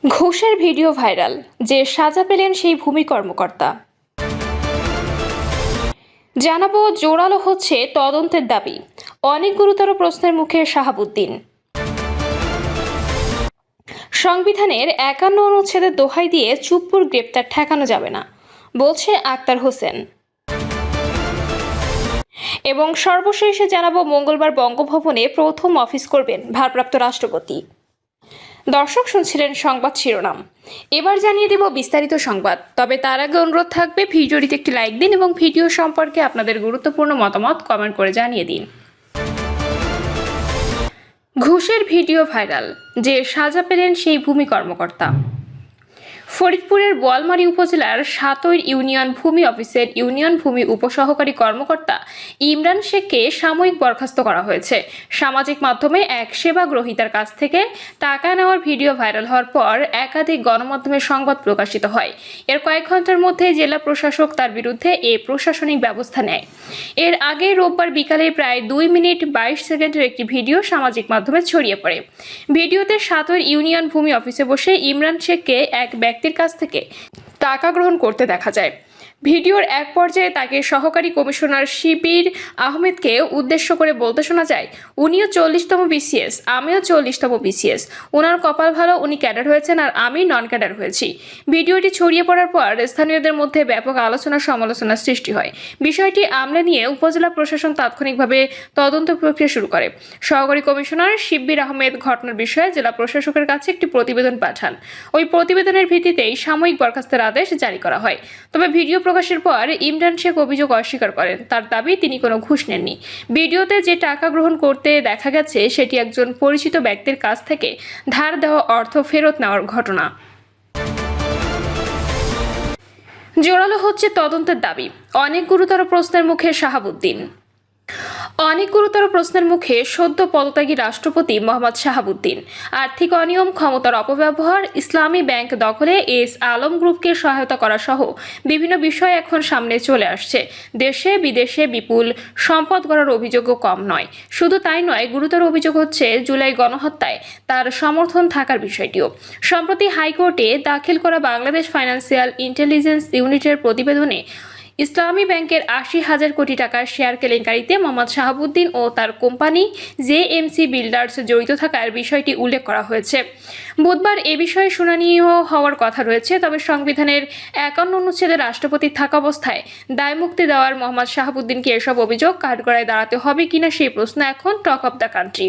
ঘুষের video viral, যে সাজা পেলেন সেই ভূমি কর্মকর্তা। জানাবো জোরালো হচ্ছে তদন্তের দাবি, অনেক গুরুতর প্রশ্নের মুখে শাহাবুদ্দিন। সংবিধানের ৫১ অনুচ্ছেদের দোহাই দিয়ে চুপ্পুর গ্রেপ্তার ঠেকানো যাবে না, বলছে আক্তার হোসেন। এবং সর্বশেষে জানাবো মঙ্গলবার বঙ্গভবনে প্রথম অফিস করবেন ভারপ্রাপ্ত রাষ্ট্রপতি। দর্শক শুনছিলেন সংবাদ শিরোনাম, এবার জানিয়ে দেব বিস্তারিত সংবাদ। তবে তার আগে অনুরোধ থাকবে ভিডিওটিতে একটি লাইক দিন এবং ভিডিও সম্পর্কে আপনাদের গুরুত্বপূর্ণ মতামত কমেন্ট করে জানিয়ে দিন। ঘুষের ভিডিও ভাইরাল, যে সাজা পেলেন সেই ভূমি কর্মকর্তা। ফরিদপুরের বোয়ালমারী উপজেলার সাতইর ইউনিয়ন ভূমি অফিসের ইউনিয়ন ভূমি উপসহকারী কর্মকর্তা ইমরান শেখকে সাময়িক বরখাস্ত করা হয়েছে। সামাজিক মাধ্যমে এক সেবা গ্রহীতার কাছ থেকে টাকা নেওয়ার ভিডিও ভাইরাল হওয়ার পর একাধিক গণমাধ্যমে সংবাদ প্রকাশিত হয়। এর কয়েক ঘন্টার মধ্যে জেলা প্রশাসক তার বিরুদ্ধে প্রশাসনিক ব্যবস্থা নেয়। এর আগে রোববার বিকালে প্রায় 2 মিনিট 22 সেকেন্ডের একটি ভিডিও সামাজিক মাধ্যমে ছড়িয়ে পড়ে। ভিডিওতে সাতইর ইউনিয়ন ভূমি অফিসে বসে ইমরান শেখকে এক ব্যক্তির কাছ থেকে টাকা গ্রহণ করতে দেখা যায়। ভিডিওর এক পর্যায়ে তাকে সহকারী কমিশনার শিবির আহমেদকে উদ্দেশ্য করে বলতে শোনা যায়, উনিও 40তম বিসিএস, আমিও 40তম বিসিএস, ওনার কপাল ভালো, উনি ক্যাডার হয়েছেন আর আমি নন ক্যাডার হয়েছি। ভিডিওটি ছড়িয়ে পড়ার পর স্থানীয়দের মধ্যে ব্যাপক আলোচনা সমালোচনার সৃষ্টি হয়। বিষয়টি আমলে নিয়ে উপজেলা প্রশাসন তাৎক্ষণিকভাবে তদন্ত প্রক্রিয়া শুরু করে। সহকারী কমিশনার শিবির আহমেদ ঘটনার বিষয়ে জেলা প্রশাসকের কাছে একটি প্রতিবেদন পাঠান। ওই প্রতিবেদনের ভিত্তিতেই সাময়িক বরখাস্তের আদেশ জারি করা হয়। তবে ভিডিও প্রকাশের পর ইমরান শেখ অভিযোগ অস্বীকার করেন। তার দাবি, তিনি কোনো ঘুষ নেননি। ভিডিওতে যে টাকা গ্রহণ করতে দেখা গেছে সেটি একজন পরিচিত ব্যক্তির কাছ থেকে ধার দেওয়া অর্থ ফেরত নেওয়ার ঘটনা। জোরালো হচ্ছে তদন্তের দাবি, অনেক গুরুতর প্রশ্নের মুখে শাহাবুদ্দিন। অনেক গুরুতর প্রশ্নের মুখে সদ্য পদত্যাগী রাষ্ট্রপতি মোহাম্মদ শাহাবুদ্দিন। আর্থিক অনিয়ম, ক্ষমতার অপব্যবহার, ইসলামী ব্যাংক দখলে এস আলম গ্রুপকে সহায়তা করা সহ বিভিন্ন বিষয় এখন সামনে চলে আসছে। দেশে বিদেশে বিপুল সম্পদ গড়ার অভিযোগও কম নয়। শুধু তাই নয়, গুরুতর অভিযোগ হচ্ছে জুলাই গণহত্যায় তার সমর্থন থাকার বিষয়টিও। সম্প্রতি হাইকোর্টে দাখিল করা বাংলাদেশ ফাইন্যান্সিয়াল ইন্টেলিজেন্স ইউনিটের প্রতিবেদনে ইসলামী ব্যাংকের 80,000 কোটি টাকার শেয়ার কেলেঙ্কারিতে মোহাম্মদ শাহাবুদ্দিন ও তার কোম্পানি জেএমসি বিল্ডার্স জড়িত থাকার বিষয়টি উল্লেখ করা হয়েছে। বুধবার এ বিষয়ে শুনানিও হওয়ার কথা রয়েছে। তবে সংবিধানের ৫১ অনুচ্ছেদে রাষ্ট্রপতি থাকা অবস্থায় দায়মুক্তি দেওয়ার মোহাম্মদ শাহাবুদ্দিনকে এসব অভিযোগ কাঠগড়ায় দাঁড়াতে হবে কিনা সেই প্রশ্ন এখন টক অব দ্য কান্ট্রি।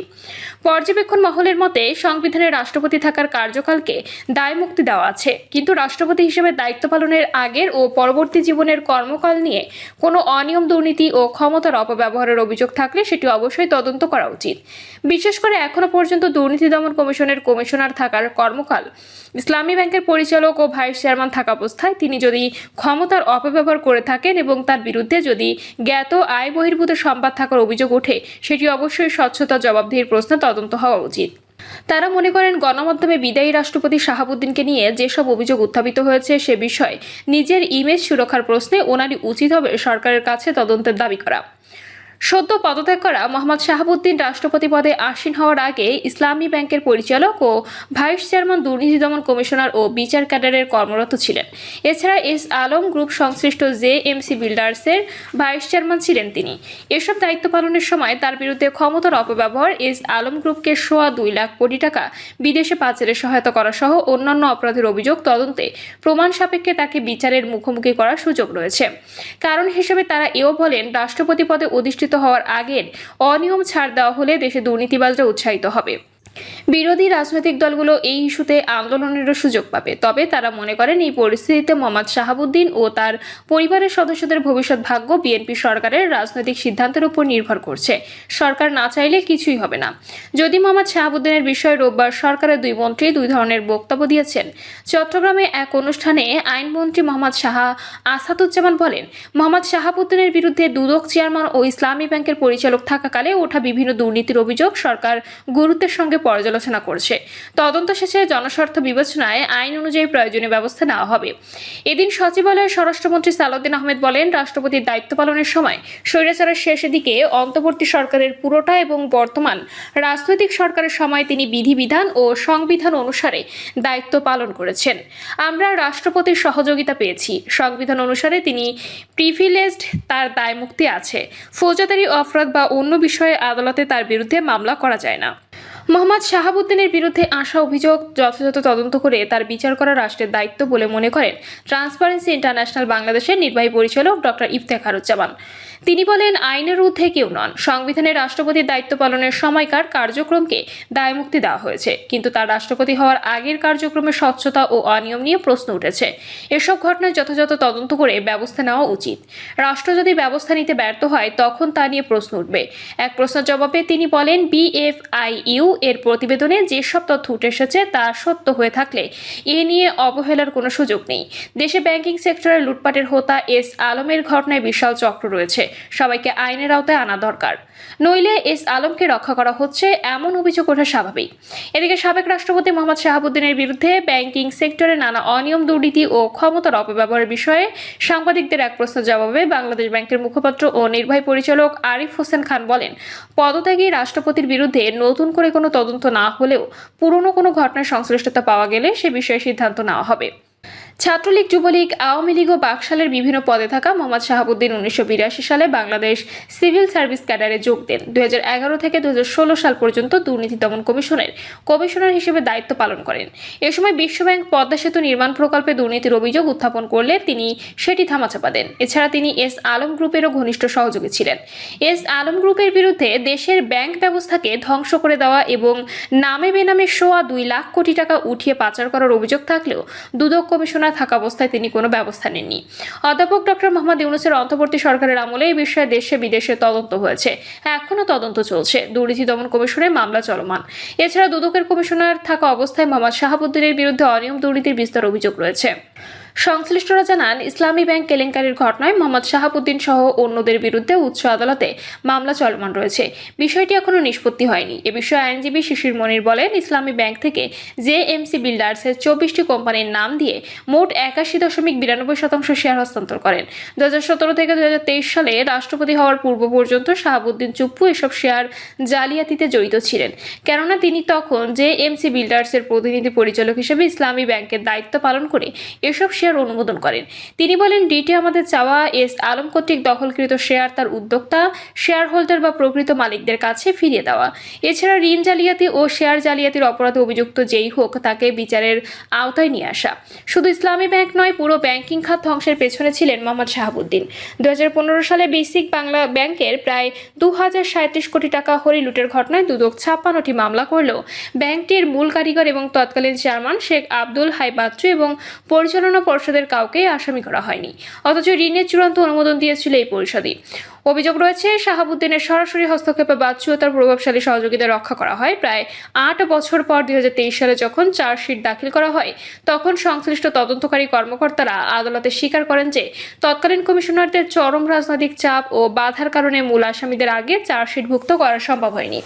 পর্যবেক্ষণ মহলের মতে সংবিধানের রাষ্ট্রপতি থাকার কার্যকালকে দায়মুক্তি দেওয়া আছে, কিন্তু রাষ্ট্রপতি হিসেবে দায়িত্ব পালনের আগের ও পরবর্তী জীবনের কর্মকাল নিয়ে কোনো অনিয়ম, দুর্নীতি ও ক্ষমতার অপব্যবহারের অভিযোগ থাকলে সেটি অবশ্যই তদন্ত করা উচিত। বিশেষ করে এখনো পর্যন্ত দুর্নীতি দমন কমিশনের কমিশনার থাকার কর্মকাল, ইসলামী ব্যাংকের পরিচালক ও ভাইস চেয়ারম্যান থাকা অবস্থায় তিনি যদি ক্ষমতার অপব্যবহার করে থাকেন এবং তার বিরুদ্ধে যদি জ্ঞাত আয় বহির্ভূত সম্পদ থাকার অভিযোগ ওঠে, সেটি অবশ্যই স্বচ্ছতা জবাবদিহির প্রশ্নে তদন্ত হওয়া উচিত। তারা মনে করেন গণমাধ্যমে বিদায়ী রাষ্ট্রপতি শাহাবুদ্দিনকে নিয়ে যেসব অভিযোগ উত্থাপিত হয়েছে সে বিষয়ে নিজের ইমেজ সুরক্ষার প্রশ্নে ওনারই উচিত হবে সরকারের কাছে তদন্তের দাবি করা। সদ্য পদত্যাগ করা মোহাম্মদ শাহাবুদ্দিন রাষ্ট্রপতি পদে আসীন হওয়ার আগে ইসলামী ব্যাংকের পরিচালক ও ভাইস চেয়ারম্যান, দুর্নীতি দমন কমিশনার ও বিচার ক্যাডারের কর্মরত ছিলেন। এছাড়া এস আলম গ্রুপ সংশ্লিষ্ট জেএমসি বিল্ডার্সের ভাইস চেয়ারম্যান ছিলেন তিনি। এসব দায়িত্ব পালনের সময় তার বিরুদ্ধে ক্ষমতার অপব্যবহার, এস আলম গ্রুপকে সোয়া 2 লাখ কোটি টাকা বিদেশে পাচারের সহায়তা করা সহ অন্যান্য অপরাধের অভিযোগ তদন্তে প্রমাণ সাপেক্ষে তাকে বিচারের মুখোমুখি করার সুযোগ রয়েছে। কারণ হিসেবে তারা এও বলেন, রাষ্ট্রপতি পদে অধিষ্ঠিত হওয়ার আগের অনিয়ম ছাড় দেওয়া হলে দেশে দুর্নীতিবাজরা উৎসাহিত হবে। বিরোধী রাজনৈতিক দলগুলো এই ইস্যুতে আন্দোলনেরও সুযোগ পাবে। তবে তারা মনে করেন এই পরিস্থিতিতে মোহাম্মদ শাহাবুদ্দিন ও তার পরিবারের সদস্যদের ভবিষ্যৎ ভাগ্য বিএনপি সরকারের রাজনৈতিক সিদ্ধান্তের উপর নির্ভর করছে। সরকার না চাইলে কিছুই হবে না। যদি মোহাম্মদ শাহাবুদ্দিনের বিষয়ে রোববার সরকারের 2 মন্ত্রী 2 ধরনের বক্তব্য দিয়েছেন। চট্টগ্রামে এক অনুষ্ঠানে আইনমন্ত্রী মোহাম্মদ শাহ আসাদুজ্জামান বলেন, মোহাম্মদ শাহাবুদ্দিনের বিরুদ্ধে দুদক চেয়ারম্যান ও ইসলামী ব্যাংকের পরিচালক থাকাকালে ওঠা বিভিন্ন দুর্নীতির অভিযোগ সরকার গুরুত্বের সঙ্গে পর্যালোচনা করছে। তদন্ত শেষে জনস্বার্থ বিবেচনায় আইন অনুযায়ী প্রয়োজনীয় ব্যবস্থা নেওয়া হবে। এদিন সচিবালয়ের স্বরাষ্ট্রমন্ত্রী সালাউদ্দিন আহমেদ বলেন, রাষ্ট্রপতির দায়িত্ব পালনের সময় স্বৈরাচারের শেষের দিকে অন্তর্বর্তী সরকারের পুরোটা এবং বর্তমান রাজনৈতিক সরকারের সময় তিনি বিধিবিধান ও সংবিধান অনুসারে দায়িত্ব পালন করেছেন। আমরা রাষ্ট্রপতির সহযোগিতা পেয়েছি। সংবিধান অনুসারে তিনি প্রিভিলেজড, তার দায়মুক্তি আছে। ফৌজদারি অপরাধ বা অন্য বিষয়ে আদালতে তার বিরুদ্ধে মামলা করা যায় না। মোহাম্মদ শাহাবুদ্দিনের বিরুদ্ধে আসা অভিযোগ যথাযথ তদন্ত করে তার বিচার করা রাষ্ট্রের দায়িত্ব বলে মনে করেন ট্রান্সপারেন্সি ইন্টারন্যাশনাল বাংলাদেশের নির্বাহী পরিচালক ডক্টর ইফতেখারুজ্জামান। তিনি বলেন, আইনের ঊর্ধ্বে কেউ নন। সংবিধানে রাষ্ট্রপতির দায়িত্ব পালনের সময়কার কার্যক্রমকে দায়মুক্তি দেওয়া হয়েছে, কিন্তু তার রাষ্ট্রপতি হওয়ার আগের কার্যক্রমের স্বচ্ছতা ও অনিয়ম নিয়ে প্রশ্ন উঠেছে। এসব ঘটনায় যথাযথ তদন্ত করে ব্যবস্থা নেওয়া উচিত। রাষ্ট্র যদি ব্যবস্থা নিতে ব্যর্থ হয় তখন তা নিয়ে প্রশ্ন উঠবে। এক প্রশ্নের জবাবে তিনি বলেন, BFIU এর প্রতিবেদনে যেসব তথ্য উঠে এসেছে তা সত্য হয়ে থাকলে এ নিয়ে অবহেলার কোনো সুযোগ নেই। দেশে ব্যাংকিং সেক্টরে লুটপাটের হোতা এস আলমের ঘটনায় বিশাল চক্র রয়েছে। সবাইকে আইনের আওতায় আনা দরকার, নইলে এস আলমকে রক্ষা করা হচ্ছে এমন অভিযোগ ওঠা স্বাভাবিক। এদিকে সাবেক রাষ্ট্রপতি মোহাম্মদ শাহাবুদ্দিনের বিরুদ্ধে ব্যাংকিং সেক্টরে নানা অনিয়ম, দুর্নীতি ও ক্ষমতার অপব্যবহারের বিষয়ে সাংবাদিকদের এক প্রশ্নের জবাবে বাংলাদেশ ব্যাংকের মুখপাত্র ও নির্বাহী পরিচালক আরিফ হোসেন খান বলেন, পদত্যাগী রাষ্ট্রপতির বিরুদ্ধে নতুন করে কোনো তদন্ত না হলেও পুরনো কোনো ঘটনার সংশ্লিষ্টতা পাওয়া গেলে সে বিষয়ে সিদ্ধান্ত নেওয়া হবে। ছাত্রলীগ, যুবলীগ, আওয়ামী লীগ ও বাকশালের বিভিন্ন পদে থাকা মোহাম্মদ শাহাবুদ্দিন 1982 সালে বাংলাদেশ সিভিল সার্ভিস ক্যাডারে যোগ দেন। 2011 থেকে 2016 সাল পর্যন্ত দুর্নীতি দমন কমিশনের কমিশনার হিসেবে দায়িত্ব পালন করেন। এ সময় বিশ্বব্যাংক পদ্মা সেতু নির্মাণ প্রকল্পে দুর্নীতির অভিযোগ উত্থাপন করলে তিনি সেটি ধামাচাপা দেন। এছাড়া তিনি এস আলম গ্রুপেরও ঘনিষ্ঠ সহযোগী ছিলেন। এস আলম গ্রুপের বিরুদ্ধে দেশের ব্যাংক ব্যবস্থাকে ধ্বংস করে দেওয়া এবং নামে বেনামে সোয়া 2 লাখ কোটি টাকা উঠিয়ে পাচার করার অভিযোগ থাকলেও দুদক কমিশনার থাকা অবস্থায় তিনি কোনো ব্যবস্থা নেননি। অধ্যাপক ডক্টর মোহাম্মদ ইউনূসের অন্তর্বর্তী সরকারের আমলে এই বিষয়ে দেশে বিদেশে তদন্ত হয়েছে, এখনও তদন্ত চলছে। দুর্নীতি দমন কমিশনের মামলা চলমান। এছাড়া দুদকের কমিশনার থাকা অবস্থায় মোহাম্মদ শাহাবুদ্দিনের বিরুদ্ধে অনিয়ম, দুর্নীতির বিস্তর অভিযোগ রয়েছে। সংশ্লিষ্টরা জানান, ইসলামী ব্যাংক কেলেঙ্কারির ঘটনায় মোহাম্মদ শাহাবুদ্দিন সহ অন্যদের বিরুদ্ধে উচ্চ আদালতে মামলা চলমান রয়েছে। বিষয়টি এখনও নিষ্পত্তি হয়নি। এ বিষয়ে আইনজীবী শিশির মনির বলেন, ইসলামী ব্যাংক থেকে JMC বিল্ডার্সের 24টি কোম্পানির নাম দিয়ে মোট 81.92% শেয়ার হস্তান্তর করেন। 2017 থেকে 2023 সালে রাষ্ট্রপতি হওয়ার পূর্ব পর্যন্ত শাহাবুদ্দিন চুপ্পু এসব শেয়ার জালিয়াতিতে জড়িত ছিলেন, কেননা তিনি তখন JMC বিল্ডার্সের প্রতিনিধি পরিচালক হিসেবে ইসলামী ব্যাংকের দায়িত্ব পালন করে এসব শেয়ার অনুমোদন করেন। তিনি বলেন, ডিটি আমাদের চাওয়া এস আলম কর্তৃক দখলকৃত শেয়ার তার উদ্যোক্তা, শেয়ার হোল্ডার বা প্রকৃত মালিকদের কাছে ফিরিয়ে দেওয়া। এছাড়া ঋণ জালিয়াতি ও শেয়ার জালিয়াতির অপরাধে অভিযুক্ত যেই হোক তাকে বিচারের আওতায় নিয়ে আসা। শুধু ইসলামী ব্যাংক নয়, পুরো ব্যাংকিং খাত ধ্বংসের পেছনে ছিলেন মোহাম্মদ শাহাবুদ্দিন। 2015 সালে বেসিক বাংলা ব্যাংকের প্রায় 2037 কোটি টাকা হরি লুটের ঘটনায় দুদক 56টি মামলা করলেও ব্যাংকটির মূল কারিগর এবং তৎকালীন চেয়ারম্যান শেখ আব্দুল হাই বাচ্চু এবং পরিচালনা পর্ষদের কাউকে আসামি করা হয়নি, অথচ ঋণের চূড়ান্ত অনুমোদন দিয়েছিল এই পরিষদই। অভিযোগ রয়েছে, শাহাবুদ্দিনের সরাসরি হস্তক্ষেপে বাচ্চু ও তার প্রভাবশালী সহযোগীদের রক্ষা করা হয়। প্রায় 8 বছর পর 2023 সালে যখন চার্জশিট দাখিল করা হয় তখন সংশ্লিষ্ট তদন্তকারী কর্মকর্তারা আদালতে স্বীকার করেন যে তৎকালীন কমিশনারদের চরম রাজনৈতিক চাপ ও বাধার কারণে মূল আসামিদের আগে চার্জশিটভুক্ত করা সম্ভব হয়নি।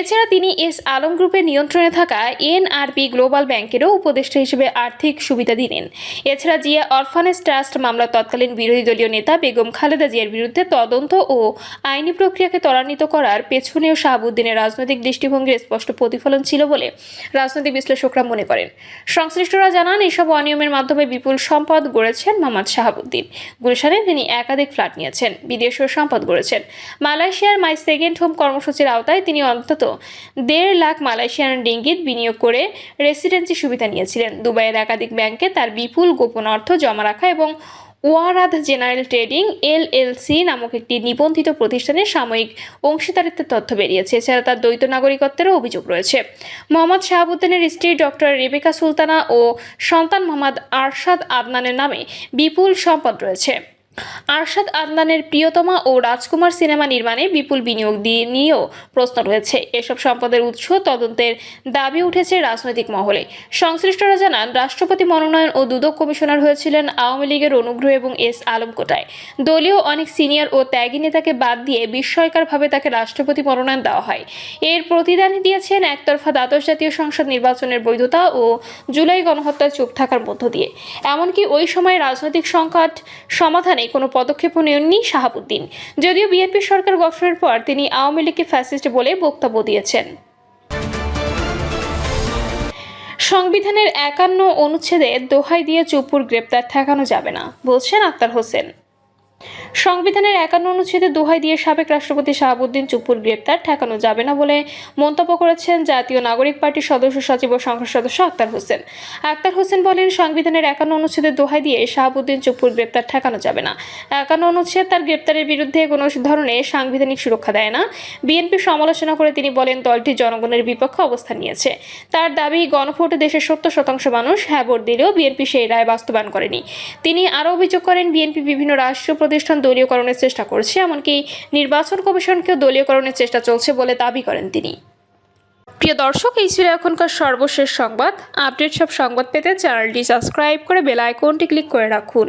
এছাড়া তিনি এস আলম গ্রুপের নিয়ন্ত্রণে থাকা NRB গ্লোবাল ব্যাংকেরও উপদেষ্টা হিসেবে আর্থিক সুবিধা দিলেন। এছাড়া জিয়া অরফানেজ ট্রাস্ট মামলার তৎকালীন বিরোধী দলীয় নেতা বেগম খালেদা জিয়ার বিরুদ্ধে তদন্ত ও আইনি প্রক্রিয়াকে ত্বরান্বিত করার পেছনেও শাহাবুদ্দিনের রাজনৈতিক দৃষ্টিভঙ্গির স্পষ্ট প্রতিফলন ছিল বলে রাজনৈতিক বিশ্লেষকরা মনে করেন। সংশ্লিষ্টরা জানান, এসব অনিয়মের মাধ্যমে বিপুল সম্পদ গড়েছেন মোহাম্মদ শাহাবুদ্দিন। গুলশানে তিনি একাধিক ফ্ল্যাট নিয়েছেন, বিদেশেও সম্পদ গড়েছেন। মালয়েশিয়ার মাই সেকেন্ড হোম কর্মসূচির আওতায় তিনি অন্তত 1.5 লাখ মালয়েশিয়ান রিঙ্গিত বিনিয়োগ করে রেসিডেন্সি সুবিধা নিয়েছিলেন। দুবাইয়ের একাধিক ব্যাংকে তার বিপুল গোপন অর্থ জমা রাখা এবং ওয়ারাদ জেনারেল ট্রেডিং LLC নামক একটি নিবন্ধিত প্রতিষ্ঠানে সাময়িক অংশীদারিত্বের তথ্য বেরিয়েছে। এছাড়া তার দ্বৈত নাগরিকত্বেরও অভিযোগ রয়েছে। মোহাম্মদ শাহাবুদ্দিনের স্ত্রী ডক্টর রেবেকা সুলতানা ও সন্তান মোহাম্মদ আরশাদ আদনানের নামে বিপুল সম্পদ রয়েছে। আরশাদ আদনানের প্রিয়তমা ও রাজকুমার সিনেমা নির্মাণে বিপুল বিনিয়োগ নিয়েও প্রশ্ন রয়েছে। এসব সম্পদের উৎস তদন্তের দাবি উঠেছে রাজনৈতিক মহলে। সংশ্লিষ্টরা জানান, রাষ্ট্রপতি মনোনয়ন ও দুদক কমিশনার হয়েছিলেন আওয়ামী লীগের অনুগ্রহ এবং এস আলম কোটায়। দলীয় অনেক সিনিয়র ও ত্যাগী নেতাকে বাদ দিয়ে বিস্ময়করভাবে তাকে রাষ্ট্রপতি মনোনয়ন দেওয়া হয়। এর প্রতিদানই দিয়েছেন একতরফা দ্বাদশ জাতীয় সংসদ নির্বাচনের বৈধতা ও জুলাই গণহত্যার চুপ থাকার মধ্য দিয়ে। এমনকি ওই সময় রাজনৈতিক সংকট সমাধানে কোনো পদক্ষেপও নেননি শাহাবুদ্দিন। যদিও বিএনপি সরকার গঠনের পর তিনি আওয়ামী লীগকে ফ্যাসিস্ট বলে বক্তব্য দিয়েছেন। সংবিধানের ৫১ অনুচ্ছেদের দোহাই দিয়ে চুপুর গ্রেপ্তার ঠেকানো যাবে না, বলছেন আক্তার হোসেন। সংবিধানের ৫১ অনুচ্ছেদের দোহাই দিয়ে সাবেক রাষ্ট্রপতি শাহাবুদ্দিন চুপ্পুর গ্রেপ্তার ঠেকানো যাবে না বলে মন্তব্য করেছেন জাতীয় নাগরিক পার্টির সদস্য সচিব ও সংসদ সদস্য আক্তার হোসেন। আক্তার হোসেন বলেন, সংবিধানের ৫১ অনুচ্ছেদের দোহাই দিয়ে শাহাবুদ্দিন চুপ্পুর গ্রেপ্তার ঠেকানো যাবে না। ৫১ অনুচ্ছেদ তার গ্রেপ্তারের বিরুদ্ধে কোনো ধরনের সাংবিধানিক সুরক্ষা দেয় না। বিএনপির সমালোচনা করে তিনি বলেন, দলটি জনগণের বিপক্ষে অবস্থান নিয়েছে। তার দাবি, গণভোটে দেশের ৭০% মানুষ হ্যাঁ ভোট দিলেও বিএনপি সেই রায় বাস্তবায়ন করেনি। তিনি আরও অভিযোগ করেন, বিএনপি বিভিন্ন রাষ্ট্রীয় প্রতিষ্ঠান দলীয়করণের চেষ্টা করছে, এমনকি নির্বাচন কমিশনকেও দলীয়করণের চেষ্টা চলছে বলে দাবি করেন তিনি। প্রিয় দর্শক, এই ছিল এখনকার সর্বশেষ সংবাদ। আপডেট সব সংবাদ পেতে চ্যানেলটি সাবস্ক্রাইব করে বেল আইকনটি ক্লিক করে রাখুন।